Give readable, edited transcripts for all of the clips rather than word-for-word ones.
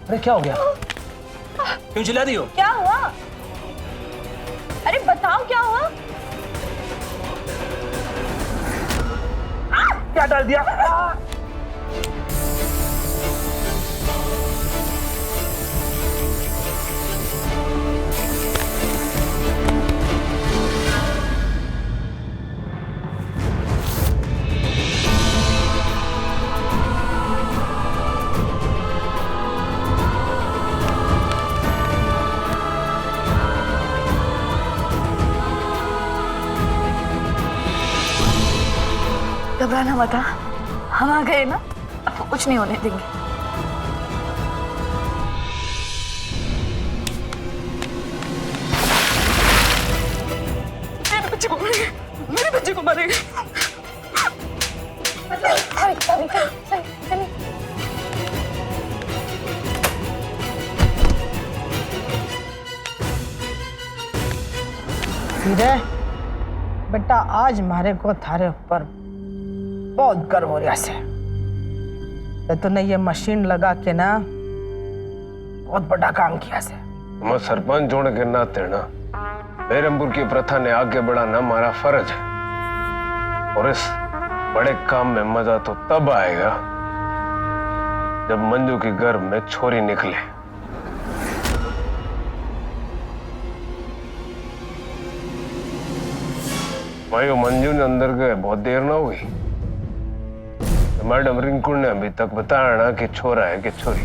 अरे क्या हो गया? क्यों चिल्ला रही हो? क्या हुआ? अरे बताओ क्या हुआ? क्या डाल दिया? घबराना मत, हम आ गए ना, आपको कुछ नहीं होने देंगे। मेरे बच्चे को मारेंगे, मेरे बच्चे को मारेंगे। सीधे बेटा, आज मारे को थारे ऊपर बहुत गर्व हो रहा से। तूने ये मशीन लगा के ना बहुत बड़ा काम किया से। मैं सरपंच होने के नाते ना बेरमपुर की प्रथा ने आगे बढ़ाना हमारा फर्ज है, और इस बड़े काम में मजा तो तब आएगा जब मंजू के गर्भ में छोरी निकले। भाई मंजू ने अंदर गए बहुत देर ना हुई, मैडम रिंकू ने अभी तक बताया ना कि छोरा है कि छोरी।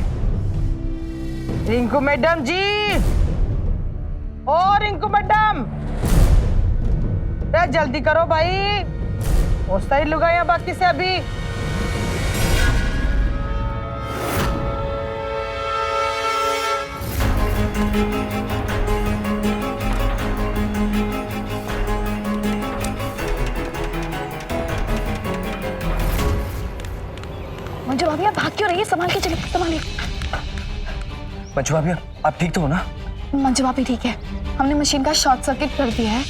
रिंकू मैडम जी, ओ रिंकू मैडम, जल्दी करो भाई, पहुंचता ही लुगाया बाकी से अभी। मंजू भाभी आप भाग क्यों रही है? संभाल के चलिए, संभालिए। मंजू भाभी आप ठीक तो हो ना? मंजू भाभी ठीक है, हमने मशीन का शॉर्ट सर्किट कर दिया है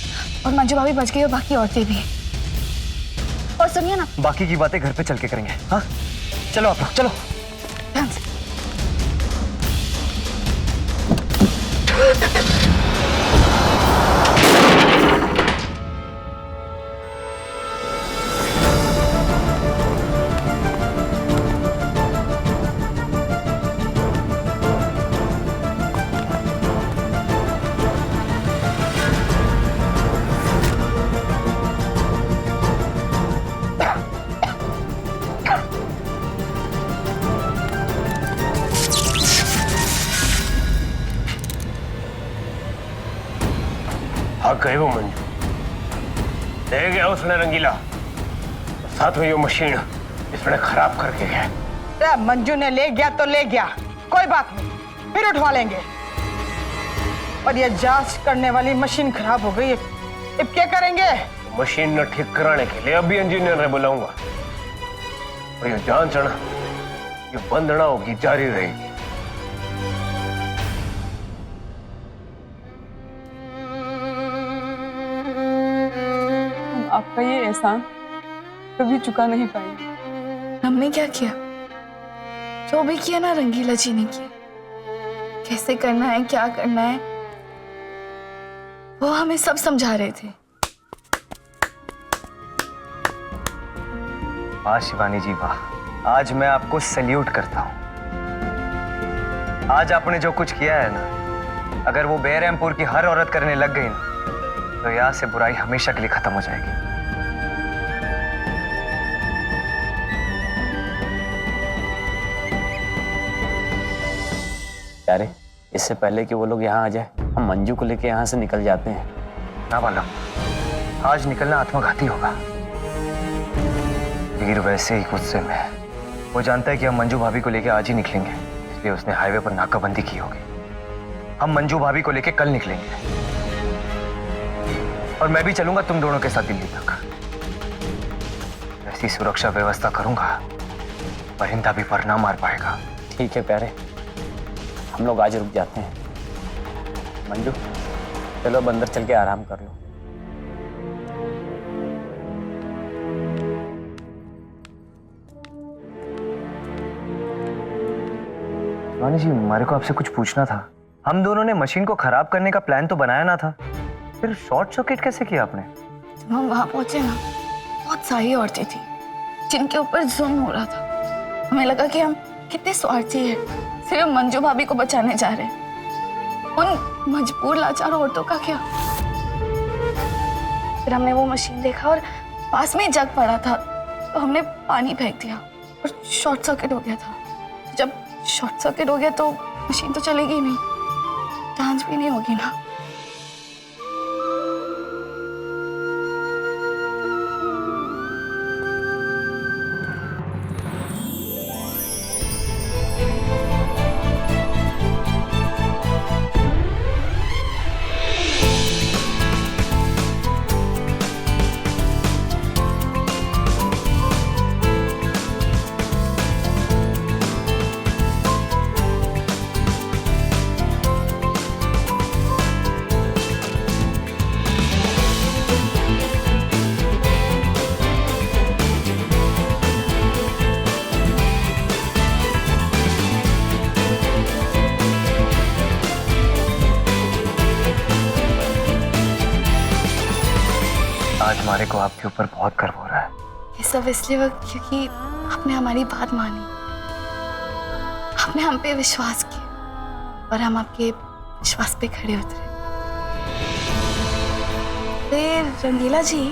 और मंजू भाभी बच गई और बाकी औरतें भी। और सुनिए ना, बाकी की बातें घर पे चल के करेंगे। हाँ चलो आप लोग चलो। ध्यान से। हाँ कहे वो मंजू ले गया उसने रंगीला, साथ में ये मशीन इसने खराब करके गया। मंजू ने ले गया तो ले गया, कोई बात नहीं, फिर उठवा लेंगे। और ये जांच करने वाली मशीन खराब हो गई है, अब क्या करेंगे? मशीन न ठीक कराने के लिए अभी इंजीनियर ने बुलाऊंगा, और ये जांच ना ये बंद ना होगी, जारी रहेगी। आपका ये एहसान कभी चुका नहीं पाएंगे। हमने क्या किया? जो भी किया ना रंगीला जी ने किया। कैसे करना है, क्या करना है, वो हमें सब समझा रहे थे। वाह शिवानी जी वाह, आज मैं आपको सैल्यूट करता हूं। आज आपने जो कुछ किया है ना, अगर वो बेरहमपुर की हर औरत करने लग गई ना, तो यहाँ से बुराई हमेशा के लिए खत्म हो जाएगी। यारे, इससे पहले कि वो लोग यहाँ आ जाए, हम मंजू को लेके यहाँ से निकल जाते हैं। ना वाला, आज निकलना आत्मघाती होगा। वीर वैसे ही गुस्से में है, वो जानता है कि हम मंजू भाभी को लेके आज ही निकलेंगे, इसलिए उसने हाईवे पर नाकाबंदी की होगी। हम मंजू भाभी को लेके कल निकलेंगे और मैं भी चलूंगा तुम दोनों के साथ दिल्ली तक। ऐसी सुरक्षा व्यवस्था करूंगा परिंदा भी पर ना मार पाएगा। ठीक है प्यारे, हम लोग आज रुक जाते हैं। मंजू चलो अब अंदर चल के आराम कर लो। शिवानी जी, हमारे को आपसे कुछ पूछना था। हम दोनों ने मशीन को खराब करने का प्लान तो बनाया ना था, फिर शॉर्ट सर्किट कैसे किया आपने? जब हम वहां पहुंचे ना, बहुत सारी औरतें थी जिनके ऊपर जुल्म हो रहा था। हमें लगा कि हम कितने स्वार्थी हैं, सिर्फ मंजू भाभी को बचाने जा रहे हैं। उन मजबूर लाचार औरतों का क्या? फिर हमने वो मशीन देखा और पास में जग पड़ा था, तो हमने पानी फेंक दिया और शॉर्ट सर्किट हो गया था। जब शॉर्ट सर्किट हो गया तो मशीन तो चलेगी नहीं, चांस भी नहीं होगी ना। आज हमारे को आपके ऊपर बहुत गर्व हो रहा है। ये सब इसलिए हुआ क्योंकि आपने हमारी बात मानी, आपने हम पे विश्वास किया और हम आपके विश्वास पे खड़े उतरे। फिर रंगीला जी,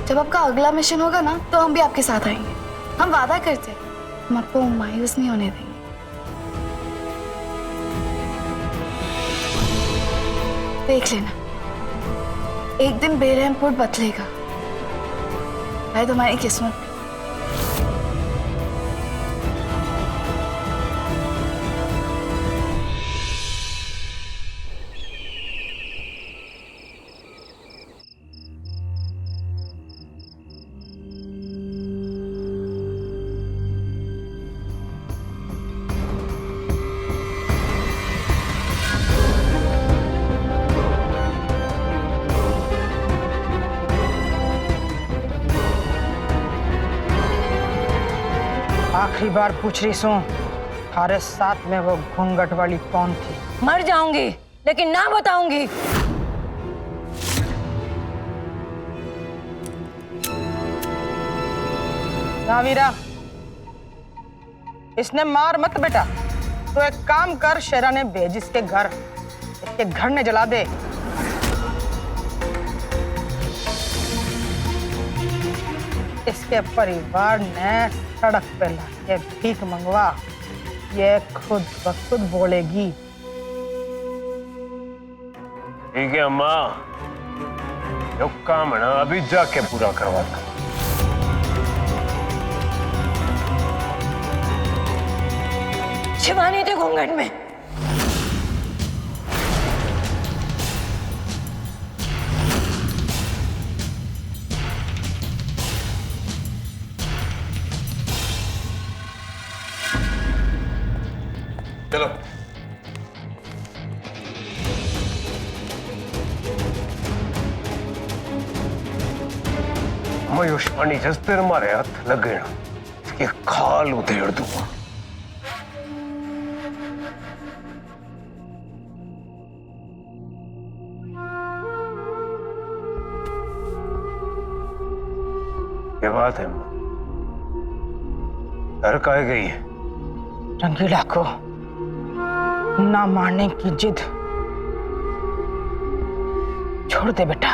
जब आपका अगला मिशन होगा ना, तो हम भी आपके साथ आएंगे। हम वादा करते हैं, हम आपको मायूस नहीं होने देंगे। देख लेना, एक दिन बेरहमपुर बदलेगा, शायद हमारी किस्मत में। आखिरी बार पूछ रही हूँ, थारे साथ में वो घूंघट वाली कौन थी? मर जाऊंगी लेकिन ना बताऊंगी। ना वीरा, इसने मार मत बेटा। तो एक काम कर, शेरा ने भेज इसके घर ने जला दे। इसके परिवार ने सड़क पे लाके भीख मंगवा, ये खुद ब खुद बोलेगी। ठीक है अम्मा, जो काम है ना अभी जाके पूरा करवाता। शिवानी थी घूंघट में। चलो। मयुष्मानी जस्ते मारे हाथ लगे ना, इसकी खाल उधेड़ दूंगा। क्या बात है अम्मा? डर काहे गई है? रंगीला को ना मारने की जिद छोड़ दे बेटा।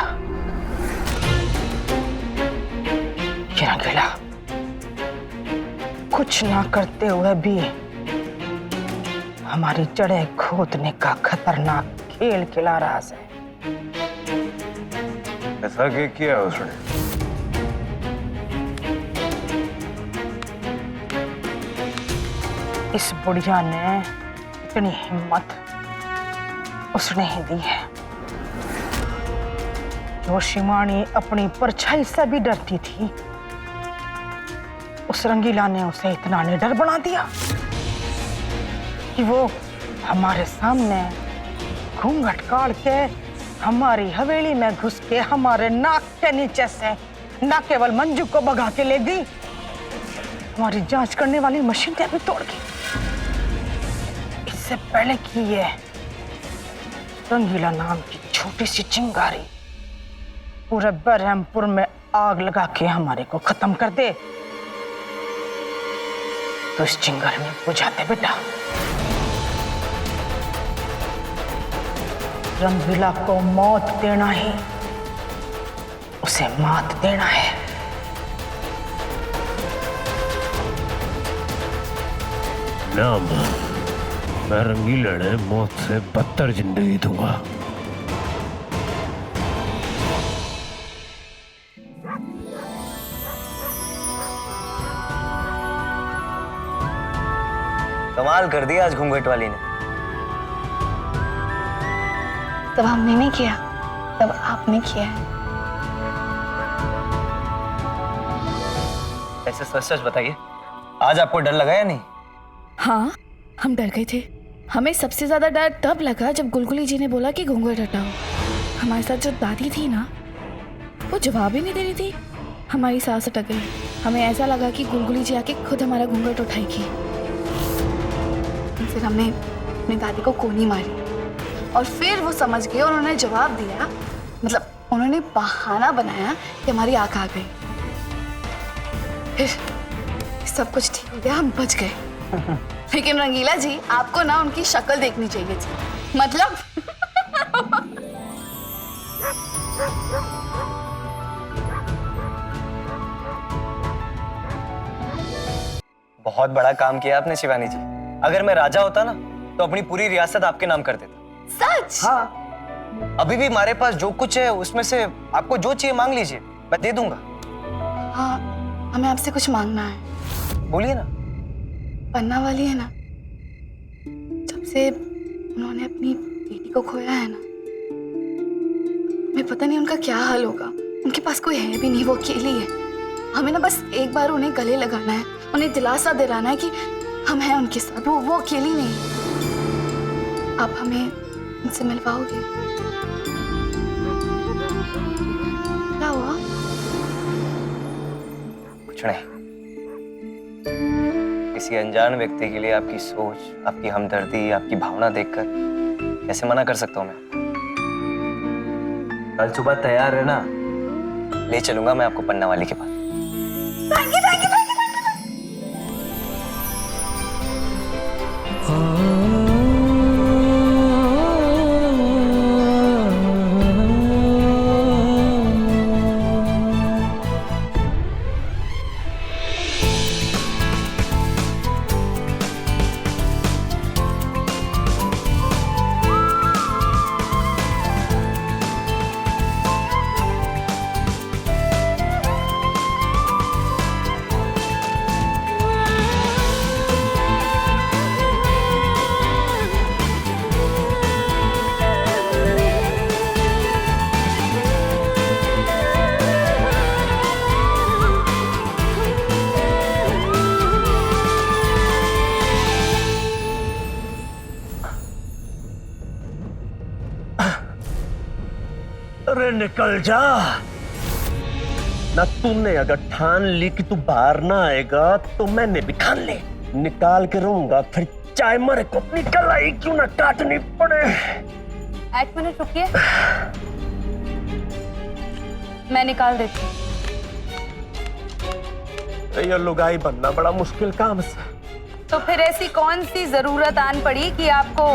ये रंगीला कुछ ना करते हुए भी हमारी जड़ें खोदने का खतरनाक खेल खिला रहा है। ऐसा क्या किया उसने? इस बुढ़िया ने इतनी हिम्मत उसने ही दी है। जो शिवानी अपनी परछाई से भी डरती थी, उस रंगीला ने उसे इतना निडर बना दिया कि वो हमारे सामने घूंघट काट के हमारी हवेली में घुस के हमारे नाक के नीचे से न केवल मंजू को भगा के ले गई, हमारी जांच करने वाली मशीन भी तोड़ दी। इससे पहले कि ये रंगीला नाम की छोटी सी चिंगारी पूरे बरहमपुर में आग लगा के हमारे को खत्म कर दे, तो इस चिंगारी में बुझाते बेटा। रंगीला को मौत देना ही उसे मात देना है। ना मां, मैं रंगीला ने मौत से बदतर जिंदगी दूंगा। कमाल कर दिया आज घूंघट वाली ने। तब हमने नहीं किया, तब आपने किया है। ऐसे सच सच बताइए, आज आपको डर लगा या नहीं? हाँ, हम डर गए थे। हमें सबसे ज्यादा डर तब लगा जब गुलगुली जी ने बोला कि घूंघट हटाओ। हमारे साथ जो दादी थी ना, वो जवाब ही नहीं दे रही थी। हमारी सांस अटक गई। हमें ऐसा लगा कि गुलगुली जी आके खुद हमारा घूंघट उठाएगी। फिर हमने अपनी दादी को कोनी मारी और फिर वो समझ गए और उन्होंने जवाब दिया, मतलब उन्होंने बहाना बनाया कि हमारी आंख आ गई। फिर सब कुछ ठीक हो गया, हम बच गए। लेकिन रंगीला जी, आपको ना उनकी शक्ल देखनी चाहिए थी। मतलब बहुत बड़ा काम किया आपने शिवानी जी। अगर मैं राजा होता ना तो अपनी पूरी रियासत आपके नाम कर देता। सच? हाँ, अभी भी हमारे पास जो कुछ है उसमें से आपको जो चाहिए मांग लीजिए, मैं दे दूंगा। हाँ, हमें आपसे कुछ मांगना है। बोलिए ना। पन्ना वाली है ना, जब से उन्होंने अपनी बेटी को खोया है ना, मैं पता नहीं उनका क्या हाल होगा। उनके पास कोई है भी नहीं, वो अकेली है। हमें ना बस एक बार उन्हें गले लगाना है, उन्हें दिलासा दिलाना है कि हम हैं उनके साथ, वो अकेली नहीं। आप हमें उनसे मिलवाओगे? क्या हुआ? कुछ नहीं। किसी अनजान व्यक्ति के लिए आपकी सोच, आपकी हमदर्दी, आपकी भावना देखकर कैसे मना कर सकता हूं मैं? कल सुबह तैयार है ना, ले चलूंगा मैं आपको पन्ना वाली के पास। अरे निकल जा ना। तूने अगर ठान ली कि तू बाहर ना आएगा तो मैंने भी ठान ली। निकाल के रहूंगा, फिर चाहे मरे को निकल आई क्यों ना काटनी पड़े। एक मिनट रुकिए, मैं निकाल देती हूँ। ये लुगाई बनना बड़ा मुश्किल काम है। तो फिर ऐसी कौन सी जरूरत आन पड़ी कि आपको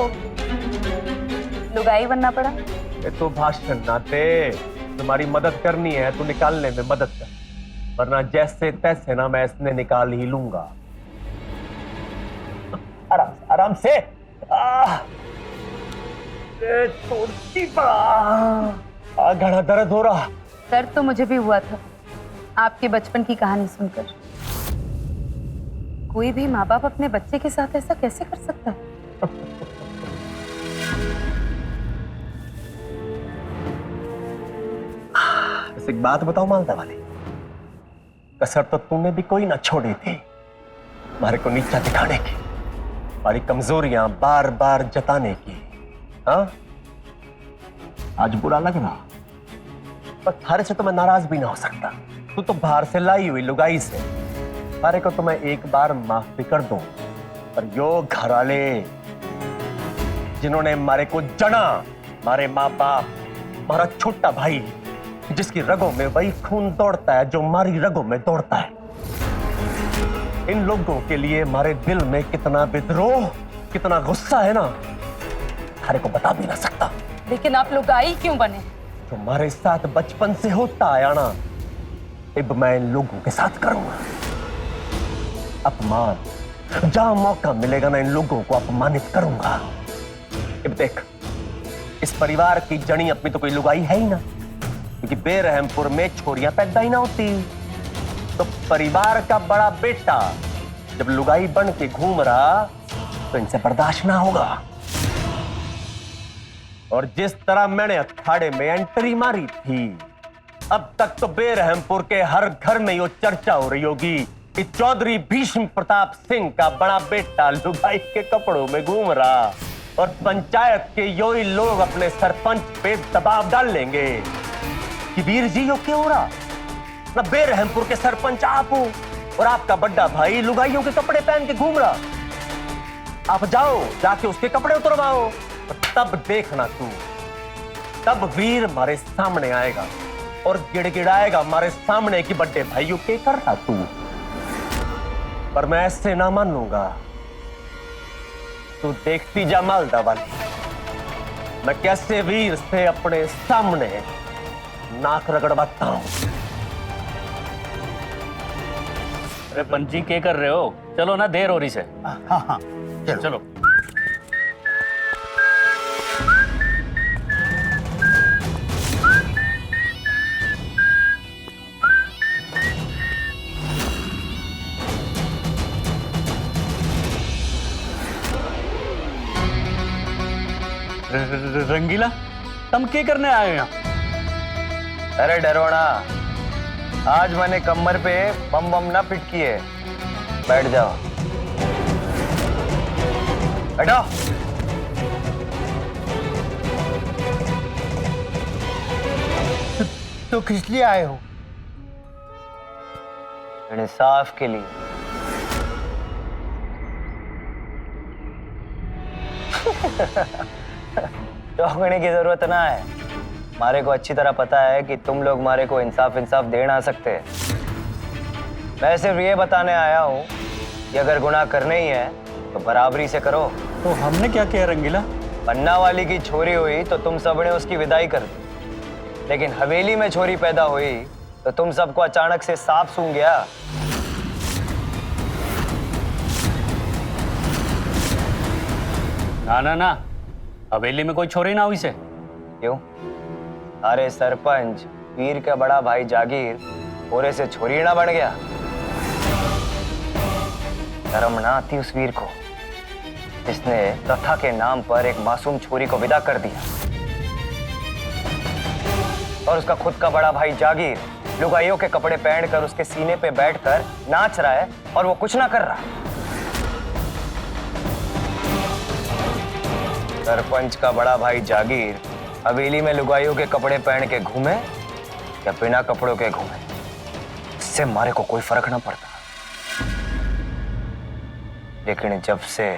लुगाई बनना पड़ा? ये तो भाषण ना दे। तुम्हारी मदद करनी है तो निकालने में मदद कर, वरना जैसे तैसे ना मैं इसने निकाल ही लूंगा। आराम से, आराम से। घड़ा दर्द हो रहा। दर्द तो मुझे भी हुआ था आपके बचपन की कहानी सुनकर। कोई भी माँ बाप अपने बच्चे के साथ ऐसा कैसे कर सकता है? एक बात बताओ मालदा वाली, कसर तो तूने भी कोई ना छोड़ी थी हमारे को नीचा दिखाने की, हमारी कमजोरियां बार बार जताने की। हाँ, आज बुरा लग रहा, पर थारे से तो मैं नाराज भी ना हो सकता। तू तो बाहर से लाई हुई लुगाई से, थारे को तो मैं एक बार माफ भी कर दूं, पर यो घराले जिन्होंने मारे को जना, मारे माँ बाप, मारा छोटा भाई, जिसकी रगों में वही खून दौड़ता है जो हमारी रगों में दौड़ता है। इन लोगों के लिए हमारे दिल में कितना विद्रोह, कितना गुस्सा है ना, थारे को बता भी ना सकता। लेकिन आप लोग आई क्यों बने? जो हमारे साथ बचपन से होता आया ना, अब मैं इन लोगों के साथ करूंगा। अपमान, जहां मौका मिलेगा ना इन लोगों को अपमानित करूंगा। अब देख, इस परिवार की जड़ी अपनी तो कोई लुगाई है ही ना, क्योंकि बेरहमपुर में छोरियां पैदा ही ना होती। तो परिवार का बड़ा बेटा जब लुगाई बन के घूम रहा तो इनसे बर्दाश्त ना होगा। और जिस तरह मैंने अखाड़े में एंट्री मारी थी, अब तक तो बेरहमपुर के हर घर में ये चर्चा हो रही होगी कि चौधरी भीष्म प्रताप सिंह का बड़ा बेटा लुगाई के कपड़ों में घूम रहा, और पंचायत के योई लोग अपने सरपंच पे दबाव डाल लेंगे कि वीर जी यो क्यों हो रहा ना, बेरहमपुर के सरपंच आप हो और आपका बड़ा भाई लुगाइयों के कपड़े पहन के घूम रहा। आप जाओ, जाके उसके कपड़े उतरवाओ, तब देखना तू, तब वीर हमारे सामने आएगा और गिड़गिड़ाएगा हमारे सामने कि बड़े भाइयों के कर रहा तू। पर मैं ऐसे ना मानूंगा। तू देखती जा मालदा वाली, मैं कैसे वीर से अपने सामने नाक रगड़वाता हूं। अरे पंची क्या कर रहे हो? चलो ना, देर हो रही से। हाँ हाँ चलो। रंगीला, तुम क्या करने आए हो यहाँ? अरे डरोना, आज मैंने कमर पे बम बम ना फिट किए। बैठ जाओ, बैठो। तो किस लिए आए हो? इंसाफ के लिए। चौंकने की जरूरत ना है, मारे को अच्छी तरह पता है कि तुम लोग मारे को इंसाफ दे ना सकते। मैं सिर्फ ये बताने आया हूँ कि अगर गुनाह करने ही है तो बराबरी से करो। तो हमने क्या किया रंगीला? पन्ना वाली की छोरी हुई तो तुम सबने उसकी विदाई कर दी, लेकिन हवेली में छोरी पैदा हुई तो तुम सबको अचानक से सांप सूंघ गया। ना ना ना, हवेली में कोई छोरी ना हुई से। क्यों? अरे सरपंच वीर का बड़ा भाई जागीर ओरे से छोरी ना बन गया? शर्म ना आती उस वीर को जिसने प्रथा के नाम पर एक मासूम छोरी को विदा कर दिया, और उसका खुद का बड़ा भाई जागीर लुगाइयों के कपड़े पहनकर उसके सीने पे बैठकर नाच रहा है और वो कुछ ना कर रहा। सरपंच का बड़ा भाई जागीर हवेली में लुगाइयों के कपड़े पहन के घूमे या बिना कपड़ों के घूमे, इससे मारे को कोई फर्क ना पड़ता। लेकिन जब से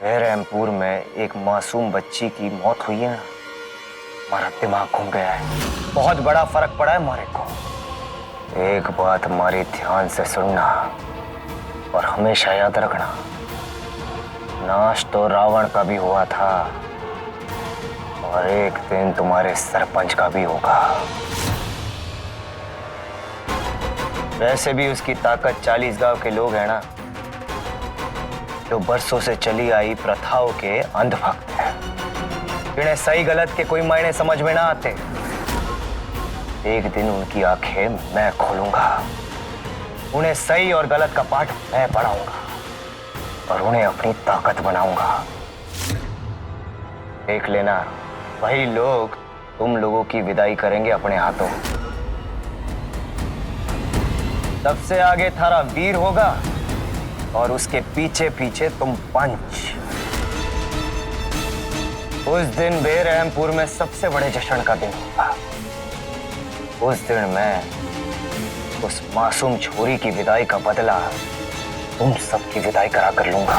बेरहमपुर में एक मासूम बच्ची की मौत हुई है ना, हमारा दिमाग घूम गया है। बहुत बड़ा फर्क पड़ा है मारे को। एक बात हमारी ध्यान से सुनना और हमेशा याद रखना, नाश तो रावण का भी हुआ था और एक दिन तुम्हारे सरपंच का भी होगा। वैसे भी उसकी ताकत 40 गांव के लोग हैं ना, जो बरसों से चली आई प्रथाओं के अंधभक्त हैं, जिन्हें सही गलत के कोई मायने समझ में ना आते। एक दिन उनकी आंखें मैं खोलूंगा, उन्हें सही और गलत का पाठ मैं पढ़ाऊंगा और उन्हें अपनी ताकत बनाऊंगा। देख लेना, वही लोग तुम लोगों की विदाई करेंगे अपने हाथों। सबसे आगे थारा वीर होगा और उसके पीछे पीछे तुम पंच। उस दिन बेरहमपुर में सबसे बड़े जश्न का दिन होगा। उस दिन मैं उस मासूम छोरी की विदाई का बदला तुम सबकी विदाई करा कर लूंगा।